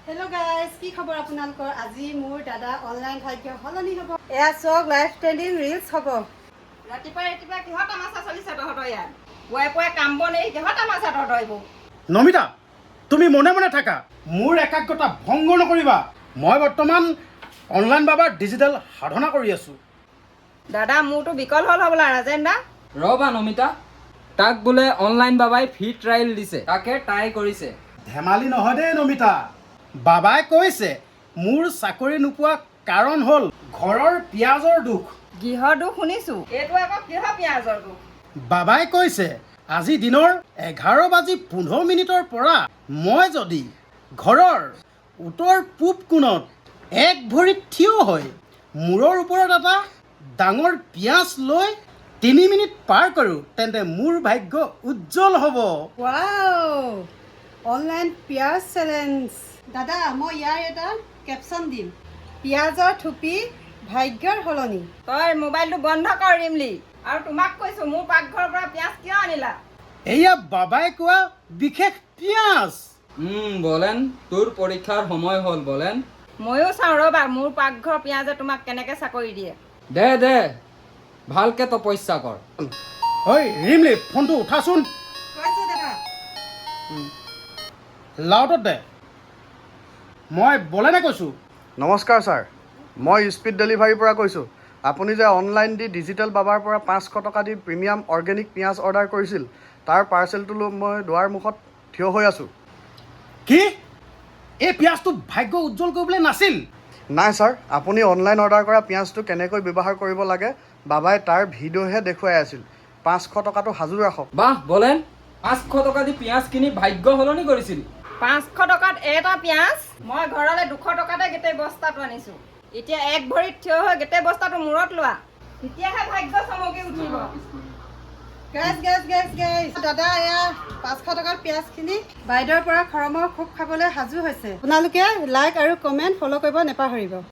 Hello guys, কি খবৰ আপোনালোকৰ? আজি মোৰ দাদা অনলাইন ভাগ্য হলনি হ'ব। এয়া চক লাইভ ট্ৰেন্ডিং ৰিলছ হ'ব। ৰাতিপুৱা কিহত আমাছা চলিছে তহঁতৰ ইয়াত? পুৱাই কাম বন এই কিহত আমাছা তহঁতৰ এইবোৰ? নমিতা, তুমি মনে মনে থাকা। মোৰ একাগ্ৰতা ভংগ নকৰিবা। মই বৰ্তমান অনলাইন বাবাৰ ডিজিটেল সাধনা কৰি আছো। দাদা মোৰতো বিকল হ'ল হ'বলা ৰাজেন দা। ৰবা নমিতা, তাক বোলে অনলাইন বাবাই ফ্ৰী ট্ৰায়েল দিছে, তাকে ট্ৰাই কৰিছে। ধেমালি নহয় দেই নমিতা। বাবাই কৈছে মোৰ চাকৰি নোপোৱা কাৰণ হ'ল ঘৰৰ পিঁয়াজৰ দুখ। গৃহৰ দুখ শুনিছোঁ, এইটো আকৌ কিহৰ পিঁয়াজৰ দুখ? বাবাই কৈছে আজি দিনৰ 11:15 পৰা মই যদি ঘৰৰ উত্তৰ পূব কোণত এক ভৰিত থিয় হৈ মূৰৰ ওপৰত এটা ডাঙৰ পিঁয়াজ লৈ 3 মিনিট পাৰ কৰোঁ তেন্তে মোৰ ভাগ্য উজ্জ্বল হ'ব। ৱাও! অনলাইন পিয়াজ চেলেঞ্জ। দাদা, মই ইয়াৰ এটা কেপশ্যন দিম। পিয়াজৰ থুপি ভাগ্যৰ হলনি। তই মোবাইলটো বন্ধ কৰ ৰিমলি। আৰু তোমাক কৈছোঁ মোৰ পাকঘৰৰ পৰা পিঁয়াজ কিয় আনিলা? এয়া বাবাই কোৱা বিশেষ পিঁয়াজ। বলেন, তোৰ পৰীক্ষাৰ সময় হ'ল বলেন। ময়ো চাওঁ ৰ'বা মোৰ পাকঘৰৰ পিঁয়াজে তোমাক কেনেকৈ চাকৰি দিয়ে। দে ভালকে তপস্যা কৰ। ঐ ৰিমলি, ফোনটো উঠাচোন। কৈছে দাদা। লাউডত দে। মই বলেনে কৈছোঁ। নমস্কাৰ ছাৰ, মই স্পীড ডেলিভাৰীৰ পৰা কৈছোঁ। আপুনি যে অনলাইন দি ডিজিটেল বাবাৰ পৰা 500 টকা দি প্ৰিমিয়াম অৰ্গেনিক পিঁয়াজ অৰ্ডাৰ কৰিছিল, তাৰ পাৰ্চেলটো লৈ মই দুৱাৰ মুখত থিয় হৈ আছোঁ। কি এই পিঁয়াজটো ভাগ্য উজ্জ্বল কৰিবলৈ নাছিল? নাই ছাৰ, আপুনি অনলাইন অৰ্ডাৰ কৰা পিঁয়াজটো কেনেকৈ ব্যৱহাৰ কৰিব লাগে বাবাই তাৰ ভিডিঅ'হে দেখুৱাই আছিল। 500 টকাটো সাজু ৰাখক। বাহ বলেন, 500 টকা দি পিঁয়াজ কিনি ভাগ্য সলনি কৰিছিল। 500 টকাত এটা পিঁয়াজ? মই ঘৰলৈ 200 টকাতে গোটেই বস্তাটো আনিছোঁ। এতিয়া এক ভৰিত থিয় হৈ গোটেই বস্তাটো মূৰত লোৱা, তেতিয়াহে ভাগ্য চমকি উঠিব। গেছ। দাদা, এয়া 500 টকাৰ পিঁয়াজখিনি বাইদেউৰ পৰা খৰমৰ খুব খাবলৈ সাজু হৈছে। আপোনালোকে লাইক আৰু কমেণ্ট ফ'ল' কৰিব নাপাহৰিব।